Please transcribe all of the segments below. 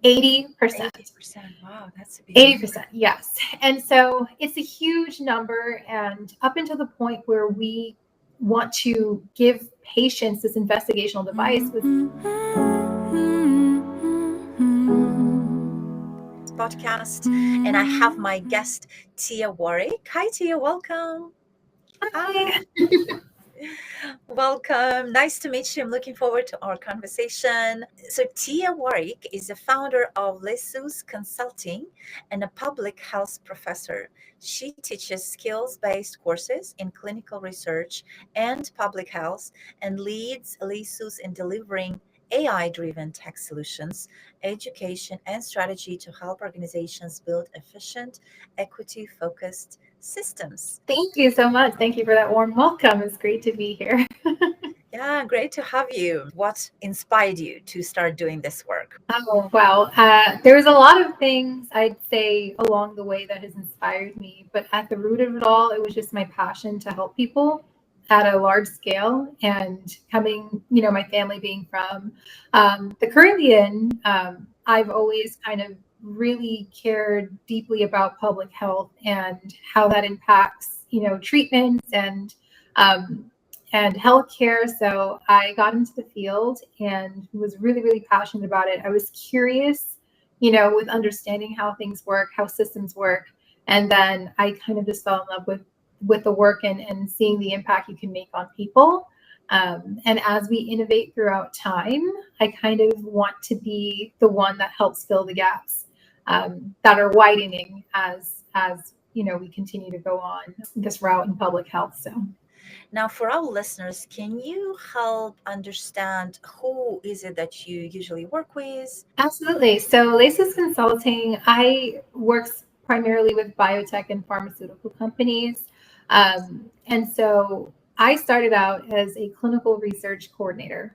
80%. 80%. Wow, that's a big number. 80%, yes. And so it's a huge number. And up until the point where we want to give patients this investigational device with podcast, and I have my guest Tia Warrick. Hi Tia, welcome. Hi. Welcome. Nice to meet you. I'm looking forward to our conversation. So, Tia Warrick is the founder of Lesus Consulting and a public health professor. She teaches skills based courses in clinical research and public health and leads Lesus in delivering AI driven tech solutions, education, and strategy to help organizations build efficient, equity focused systems. Thank you so much. Thank you for that warm welcome. It's great to be here. Yeah, great to have you. What inspired you to start doing this work? Oh, wow. There was a lot of things I'd say along the way that has inspired me, but at the root of it all, it was just my passion to help people at a large scale. And coming, my family being from the Caribbean, I've always kind of really cared deeply about public health and how that impacts, treatments and healthcare. So I got into the field and was really, really passionate about it. I was curious, with understanding how things work, how systems work. And then I kind of just fell in love with the work and seeing the impact you can make on people. And as we innovate throughout time, I kind of want to be the one that helps fill the gaps that are widening as we continue to go on this route in public health. So. Now, for our listeners, can you help understand who is it that you usually work with? Absolutely. So Laces Consulting, I works primarily with biotech and pharmaceutical companies. And so I started out as a clinical research coordinator.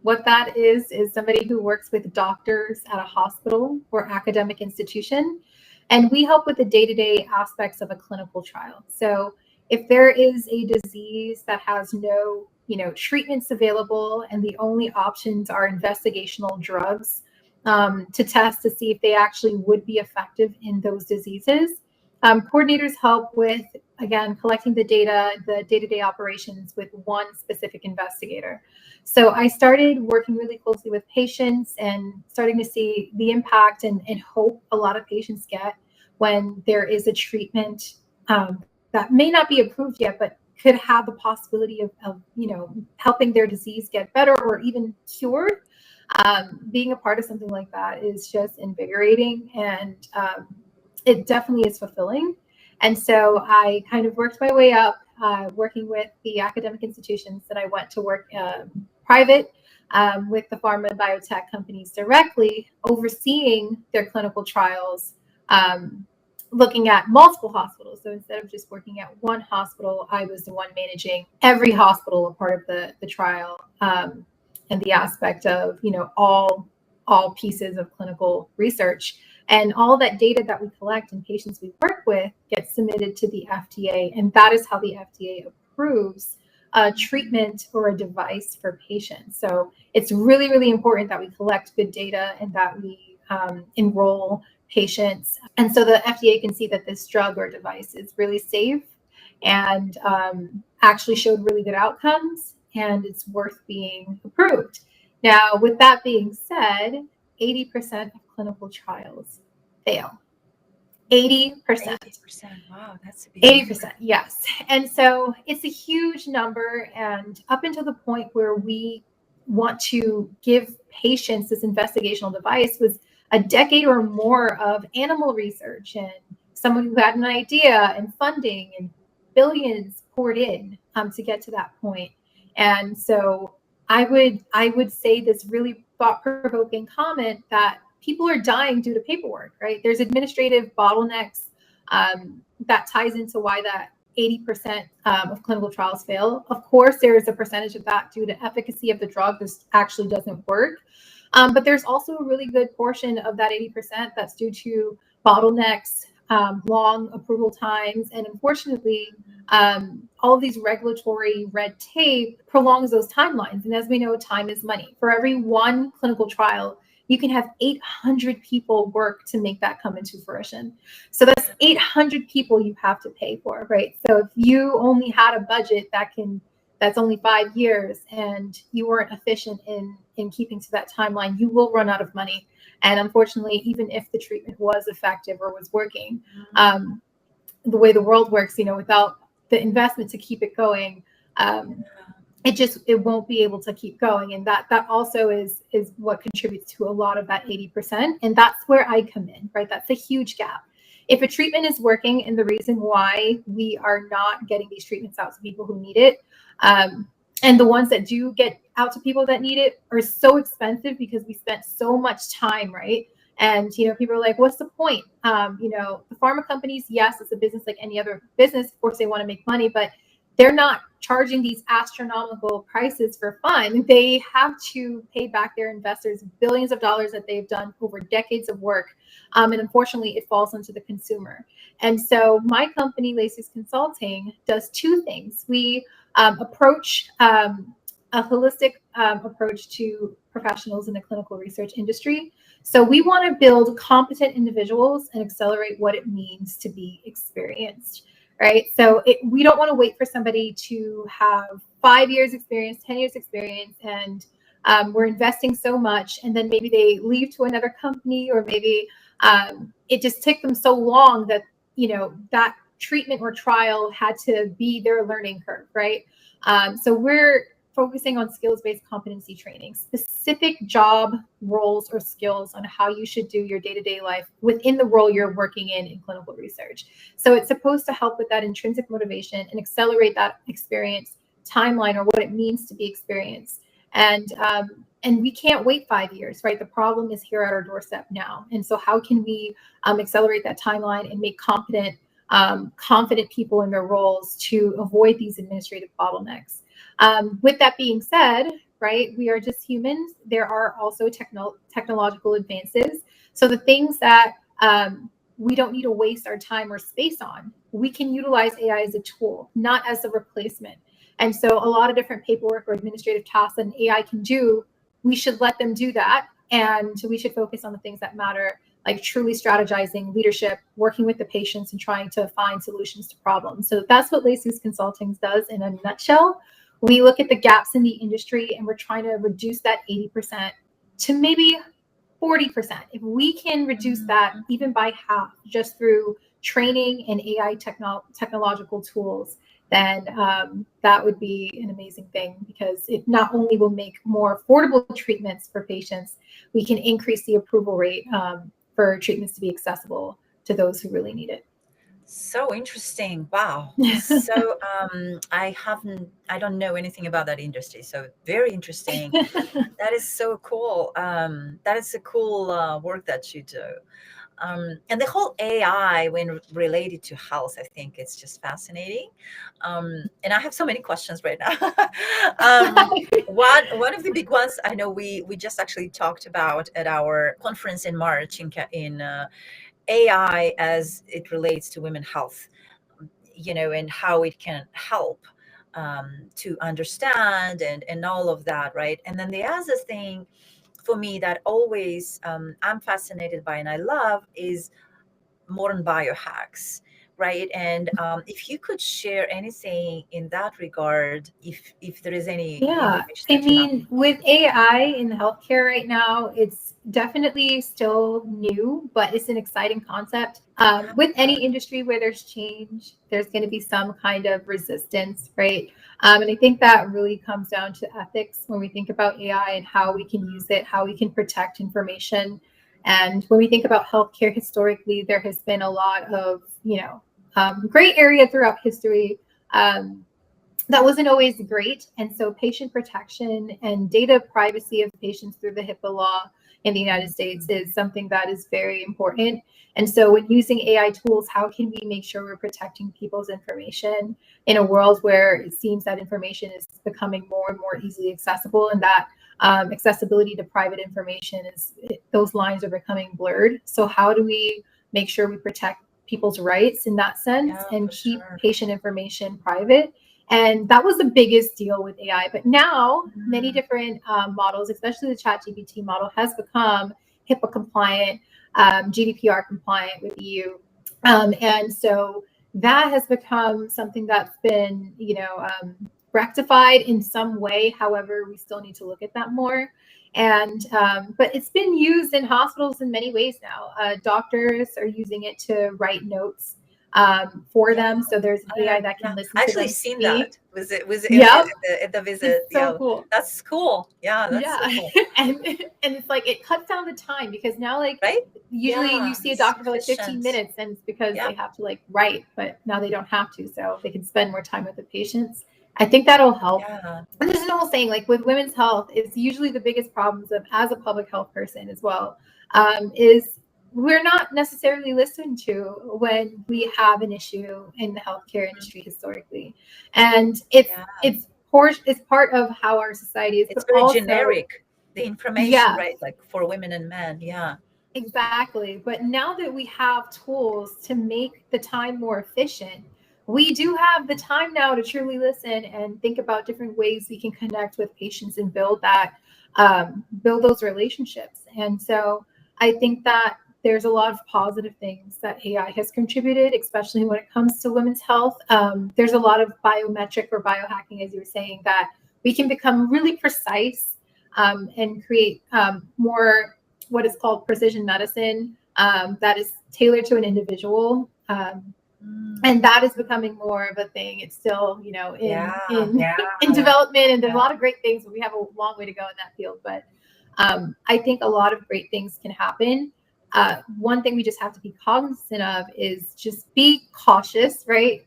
What that is somebody who works with doctors at a hospital or academic institution. And we help with the day-to-day aspects of a clinical trial. So if there is a disease that has no, treatments available and the only options are investigational drugs to test to see if they actually would be effective in those diseases, coordinators help with, again, collecting the data, the day-to-day operations with one specific investigator. So I started working really closely with patients and starting to see the impact and hope a lot of patients get when there is a treatment that may not be approved yet, but could have the possibility of helping their disease get better or even cured. Being a part of something like that is just invigorating, and it definitely is fulfilling. And so I kind of worked my way up, working with the academic institutions that I went to work private with the pharma and biotech companies directly, overseeing their clinical trials, looking at multiple hospitals. So instead of just working at one hospital, I was the one managing every hospital a part of the trial, and the aspect of, all pieces of clinical research. And all that data that we collect and patients we work with gets submitted to the FDA. And that is how the FDA approves a treatment or a device for patients. So it's really, really important that we collect good data and that we enroll patients. And so the FDA can see that this drug or device is really safe and actually showed really good outcomes, and it's worth being approved. Now, with that being said, 80% of clinical trials fail. 80%. 80%. Wow, that's a big number. 80%, yes. And so it's a huge number. And up until the point where we want to give patients this investigational device was a decade or more of animal research and someone who had an idea and funding and billions poured in to get to that point. And so I would say this really thought-provoking comment that people are dying due to paperwork, right? There's administrative bottlenecks that ties into why that 80% of clinical trials fail. Of course, there is a percentage of that due to efficacy of the drug. This actually doesn't work. But there's also a really good portion of that 80% that's due to bottlenecks, long approval times. And unfortunately, all of these regulatory red tape prolongs those timelines. And as we know, time is money. For every one clinical trial you can have 800 people work to make that come into fruition. So that's 800 people you have to pay for, right? So if you only had a budget that's only 5 years and you weren't efficient in keeping to that timeline, you will run out of money. And unfortunately, even if the treatment was effective or was working, the way the world works, without the investment to keep it going, it won't be able to keep going. And that also is what contributes to a lot of that 80%. And that's where I come in, right? That's a huge gap. If a treatment is working and the reason why we are not getting these treatments out to people who need it, and the ones that do get out to people that need it are so expensive because we spent so much time, right? And, people are like, what's the point? The pharma companies, yes, it's a business like any other business. Of course, they want to make money, but they're not charging these astronomical prices for fun. They have to pay back their investors billions of dollars that they've done over decades of work. And unfortunately, it falls onto the consumer. And so my company, Lacey's Consulting, does two things. We approach a holistic approach to professionals in the clinical research industry. So we want to build competent individuals and accelerate what it means to be experienced, right? So we don't want to wait for somebody to have 5 years experience, 10 years experience, and we're investing so much, and then maybe they leave to another company, or maybe it just took them so long that, that treatment or trial had to be their learning curve, right? So we're focusing on skills-based competency training, specific job roles or skills on how you should do your day-to-day life within the role you're working in clinical research. So it's supposed to help with that intrinsic motivation and accelerate that experience timeline, or what it means to be experienced. And we can't wait 5 years, right? The problem is here at our doorstep now. And so how can we accelerate that timeline and make confident people in their roles to avoid these administrative bottlenecks? With that being said, right, we are just humans. There are also technological advances. So the things that we don't need to waste our time or space on, we can utilize AI as a tool, not as a replacement. And so a lot of different paperwork or administrative tasks that an AI can do, we should let them do that. And we should focus on the things that matter, like truly strategizing, leadership, working with the patients, and trying to find solutions to problems. So that's what Lacey's Consulting does in a nutshell. We look at the gaps in the industry and we're trying to reduce that 80% to maybe 40%. If we can reduce that even by half just through training and AI technological tools, then that would be an amazing thing, because it not only will make more affordable treatments for patients, we can increase the approval rate for treatments to be accessible to those who really need it. So interesting. Wow. So I don't know anything about that industry. So very interesting. That is so cool. That is a cool work that you do. And the whole AI when related to health, I think it's just fascinating. And I have so many questions right now. One of the big ones I know we just actually talked about at our conference in March in AI as it relates to women's health, and how it can help to understand and all of that, right? And then the other thing for me that always I'm fascinated by and I love is modern biohacks, right? And if you could share anything in that regard, if there is any Yeah, information I that you have. mean, with AI in healthcare right now, it's definitely still new, but it's an exciting concept. With any industry where there's change, there's going to be some kind of resistance, right? And I think that really comes down to ethics when we think about AI and how we can use it, how we can protect information. And when we think about healthcare historically, there has been a lot of, gray area throughout history. That wasn't always great. And so patient protection and data privacy of patients through the HIPAA law in the United States is something that is very important. And so when using AI tools, how can we make sure we're protecting people's information in a world where it seems that information is becoming more and more easily accessible, and that accessibility to private information those lines are becoming blurred. So how do we make sure we protect people's rights in that sense and keep patient information private? And that was the biggest deal with AI. But now many different models, especially the ChatGPT model, has become HIPAA compliant, GDPR compliant with EU. And so that has become something that's been, rectified in some way. However, we still need to look at that more. And but it's been used in hospitals in many ways now. Doctors are using it to write notes for them. So there's an AI that can listen I to them actually seen speak. that. Was it Yep, at the visit? it's so cool. That's cool. Yeah, that's so Yeah, cool. and it's like it cuts down the time because now like Right? usually you see a doctor for like 15 efficient. minutes, and it's because Yeah. they have to like write, but now they don't have to, so they can spend more time with the patients. I think that'll help. Yeah. And there's an old saying, like with women's health, it's usually the biggest problems of as a public health person as well, is we're not necessarily listened to when we have an issue in the healthcare industry historically, and it's part of how our society is. It's But very also, generic, the information, right? Like for women and men. Yeah. Exactly. But now that we have tools to make the time more efficient, we do have the time now to truly listen and think about different ways we can connect with patients and build those relationships. And so I think that there's a lot of positive things that AI has contributed, especially when it comes to women's health. There's a lot of biometric or biohacking, as you were saying, that we can become really precise and create more what is called precision medicine that is tailored to an individual. And that is becoming more of a thing. It's still, in development, and there's a lot of great things, but we have a long way to go in that field. But I think a lot of great things can happen. One thing we just have to be cognizant of is just be cautious, right?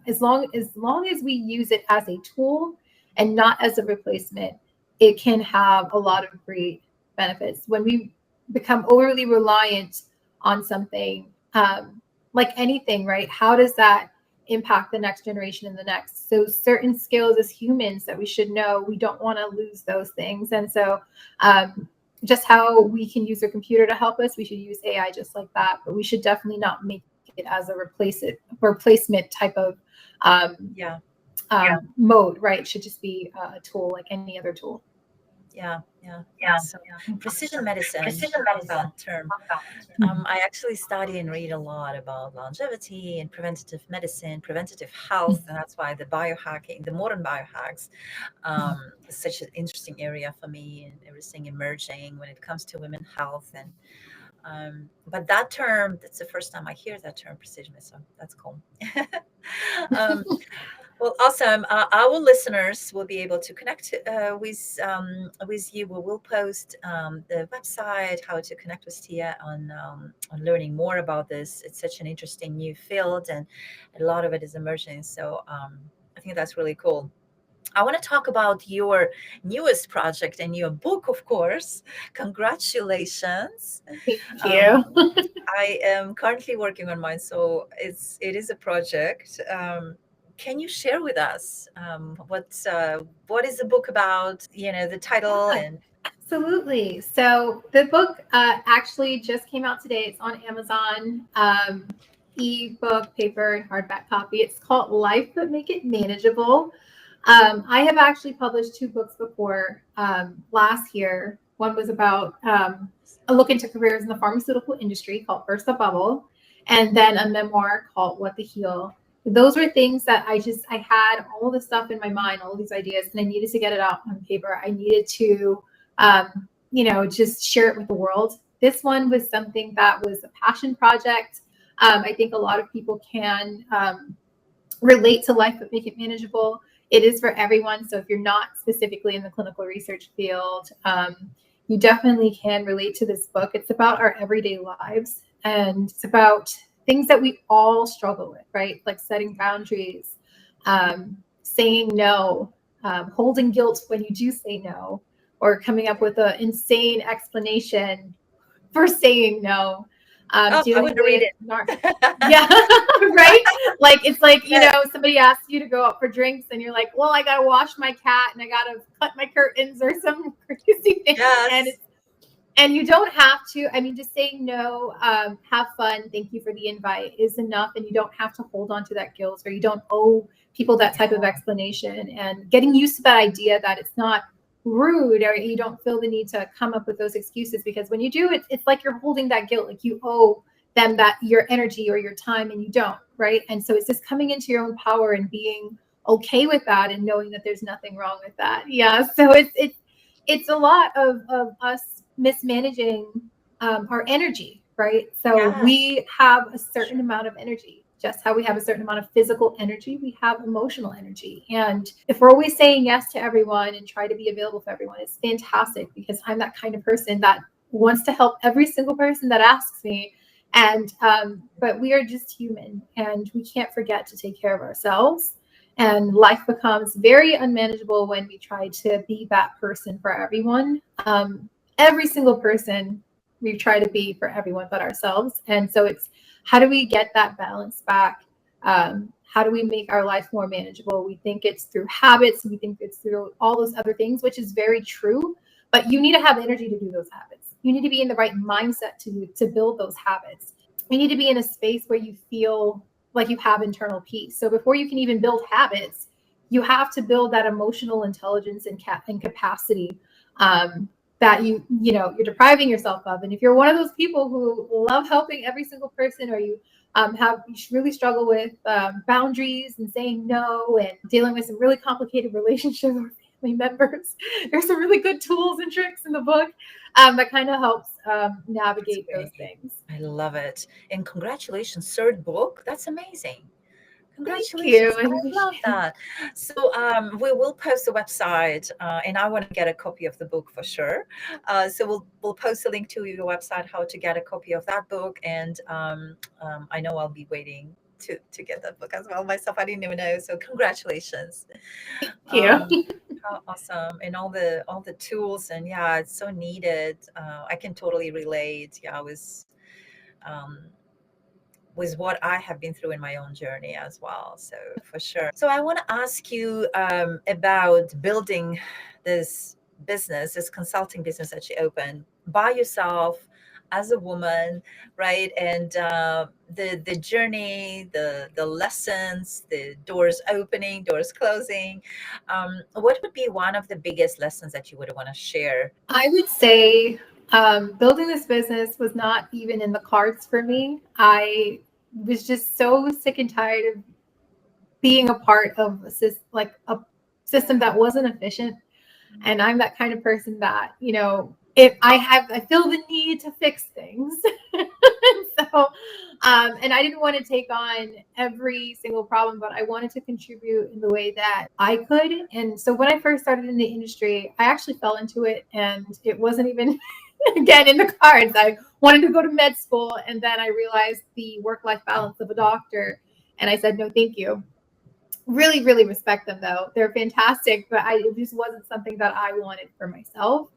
As long as we use it as a tool and not as a replacement, it can have a lot of great benefits. When we become overly reliant on something, like anything, right? How does that impact the next generation and the next? So certain skills as humans that we should know, we don't want to lose those things. And so just how we can use a computer to help us, we should use AI just like that. But we should definitely not make it as a replacement type of mode, right? It should just be a tool like any other tool. So precision medicine, that term. I actually study and read a lot about longevity and preventative medicine, preventative health, and that's why the biohacking, the modern biohacks, is such an interesting area for me, and everything emerging when it comes to women's health. And but that term, that's the first time I hear that term, precision medicine. That's cool. Well, awesome. Our listeners will be able to connect with you. We will post the website, how to connect with Tia on learning more about this. It's such an interesting new field, and a lot of it is emerging. So I think that's really cool. I want to talk about your newest project and your book, of course. Congratulations. Thank you. I am currently working on mine, so it is a project. Can you share with us what is the book about? The title and. Absolutely. So the book actually just came out today. It's on Amazon, ebook, paper, and hardback copy. It's called Life But Make It Manageable. I have actually published 2 books before last year. One was about a look into careers in the pharmaceutical industry called Burst the Bubble, and then a memoir called What the Heal. Those were things that I had all the stuff in my mind, all these ideas, and I needed to get it out on paper. I needed to, just share it with the world. This one was something that was a passion project. I think a lot of people can relate to Life But Make It Manageable. It is for everyone. So if you're not specifically in the clinical research field, you definitely can relate to this book. It's about our everyday lives, and it's about things that we all struggle with, right? Like setting boundaries, saying no, holding guilt when you do say no, or coming up with an insane explanation for saying no. I would read it. Yeah, right? Like, it's like, somebody asks you to go out for drinks and you're like, well, I got to wash my cat and I got to cut my curtains or some crazy thing. Yes. And you don't have to, just saying no, have fun, thank you for the invite is enough. And you don't have to hold on to that guilt, or you don't owe people that type of explanation, and getting used to that idea that it's not rude, or you don't feel the need to come up with those excuses, because when you do, it's like you're holding that guilt, like you owe them that your energy or your time, and you don't, right? And so it's just coming into your own power and being okay with that, and knowing that there's nothing wrong with that. Yeah. So it's a lot of us mismanaging our energy, right? So we have a certain amount of energy. Just how we have a certain amount of physical energy, we have emotional energy. And if we're always saying yes to everyone and try to be available for everyone, it's fantastic, because I'm that kind of person that wants to help every single person that asks me. And but we are just human, and we can't forget to take care of ourselves. And life becomes very unmanageable when we try to be that person for everyone. Every single person we try to be for everyone but ourselves. And so it's, how do we get that balance back? How do we make our life more manageable? We think it's through habits. We think it's through all those other things, which is very true. But you need to have energy to do those habits. You need to be in the right mindset to build those habits. You need to be in a space where you feel like you have internal peace. So before you can even build habits, you have to build that emotional intelligence and capacity that you're depriving yourself of. And if you're one of those people who love helping every single person, or you really struggle with boundaries and saying no, and dealing with some really complicated relationships with family members, there's some really good tools and tricks in the book that kind of helps navigate those things. I love it. And congratulations, third book. That's amazing. Congratulations. I love that. So we will post the website, and I want to get a copy of the book for sure. So we'll post a link to your website, how to get a copy of that book. And I know I'll be waiting to get that book as well myself. I didn't even know. So congratulations. Thank you. How awesome. And all the tools, and yeah, it's so needed. I can totally relate. Yeah, with what I have been through in my own journey as well. So for sure. So I want to ask you about building this business, this consulting business that you opened by yourself as a woman, right? And the journey, the lessons, the doors opening, doors closing. What would be one of the biggest lessons that you would want to share? I would say building this business was not even in the cards for me. I was just so sick and tired of being a part of a system that wasn't efficient. And I'm that kind of person that, if I feel the need to fix things. So, and I didn't want to take on every single problem, but I wanted to contribute in the way that I could. And so when I first started in the industry, I actually fell into it, and it wasn't even again in the cards. I wanted to go to med school, and then I realized the work-life balance of a doctor, and I said, no, thank you. Really, really respect them though. They're fantastic, but it just wasn't something that I wanted for myself.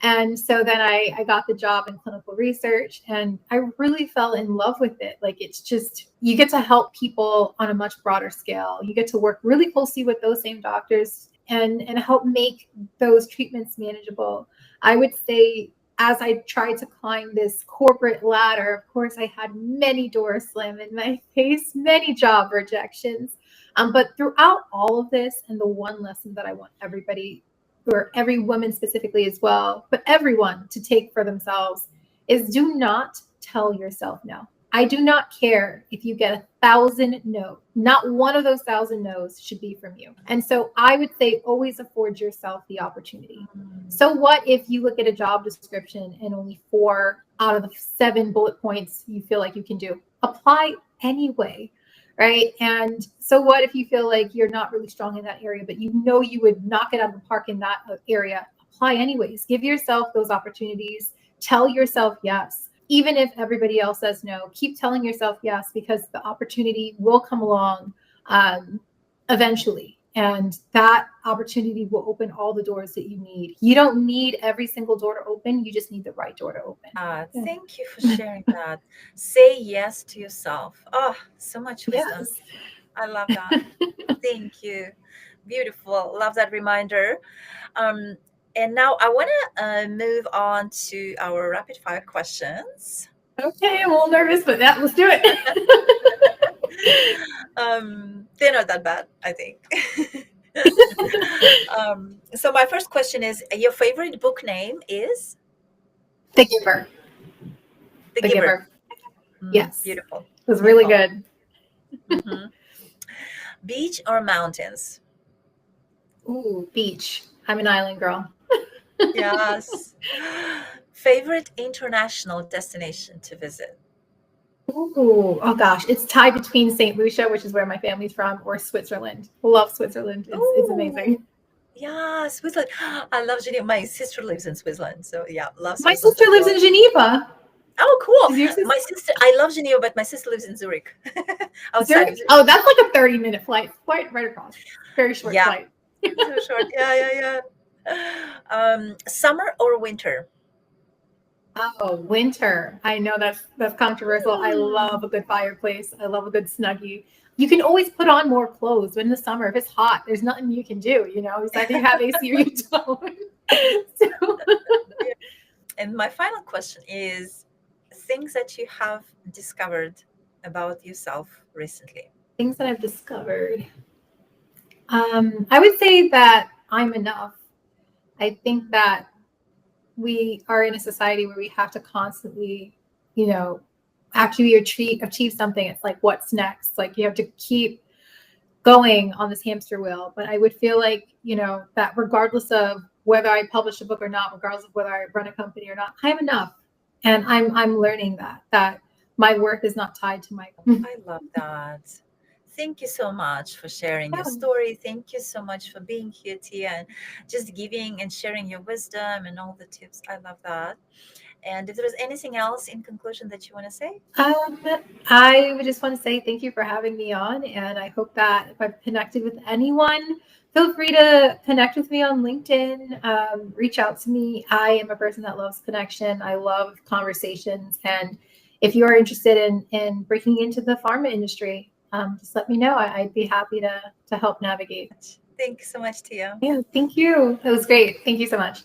And so then I got the job in clinical research, and I really fell in love with it. Like, it's just, you get to help people on a much broader scale. You get to work really closely with those same doctors and help make those treatments manageable. I would say, as I tried to climb this corporate ladder, of course, I had many doors slam in my face, many job rejections. But throughout all of this, and the one lesson that I want everybody, or every woman specifically as well, but everyone to take for themselves, is do not tell yourself no. I do not care if you get 1,000 no's. Not one of those 1,000 no's should be from you. And so I would say always afford yourself the opportunity. So what if you look at a job description and only 4 out of the 7 bullet points you feel like you can do? Apply anyway, right? And so what if you feel like you're not really strong in that area, but you know you would knock it out of the park in that area? Apply anyways. Give yourself those opportunities. Tell yourself yes. Even if everybody else says no, keep telling yourself yes, because the opportunity will come along eventually. And that opportunity will open all the doors that you need. You don't need every single door to open. You just need the right door to open. Thank you for sharing that. Say yes to yourself. Oh, so much wisdom. Yes. I love that. Thank you. Beautiful. Love that reminder. And now I want to move on to our rapid fire questions. Okay, I'm a little nervous, but let's do it. They're not that bad, I think. So my first question is, your favorite book name is The Giver. The The Giver. Giver. Yes. Beautiful. It was really Beautiful. good. Beach or mountains? Ooh, beach. I'm an island girl. Yes. Favorite international destination to visit? Ooh, oh gosh, it's tied between St. Lucia, which is where my family's from, or Switzerland. Love Switzerland. It's amazing. Ooh, yeah, Switzerland. I love Geneva. My sister lives in Switzerland, so yeah, love My Switzerland sister as lives well. in Geneva. Oh, cool. Is your sister My sister, I love Geneva, but my sister lives in Zurich, outside of Zurich? Zurich. Oh, that's like a 30-minute flight. Quite right across. Very short Yeah, flight. so short. Yeah. Summer or winter? Oh, winter. I know that's controversial. I love Mm. a good fireplace. I love a good snuggie. You can always put on more clothes in the summer. If it's hot, there's nothing you can do. It's either you have AC or you don't. So, And my final question is, things that you have discovered about yourself recently. things that I've discovered. I would say that I'm enough. I think that we are in a society where we have to constantly, actually achieve something. It's like, what's next? Like, you have to keep going on this hamster wheel. But I would feel like, that regardless of whether I publish a book or not, regardless of whether I run a company or not, I'm enough. And I'm learning that my worth is not tied to my. I love that. Thank you so much for sharing your Yeah. story. Thank you so much for being here, Tia, and just giving and sharing your wisdom and all the tips. I love that. And if there's anything else in conclusion that you want to say? I would just want to say thank you for having me on, and I hope that if I've connected with anyone, feel free to connect with me on LinkedIn. Reach out to me. I am a person that loves connection. I love conversations, and if you are interested in breaking into the pharma industry, just let me know. I'd be happy to help navigate. Thank you so much, Tia. Yeah, thank you. That was great. Thank you so much.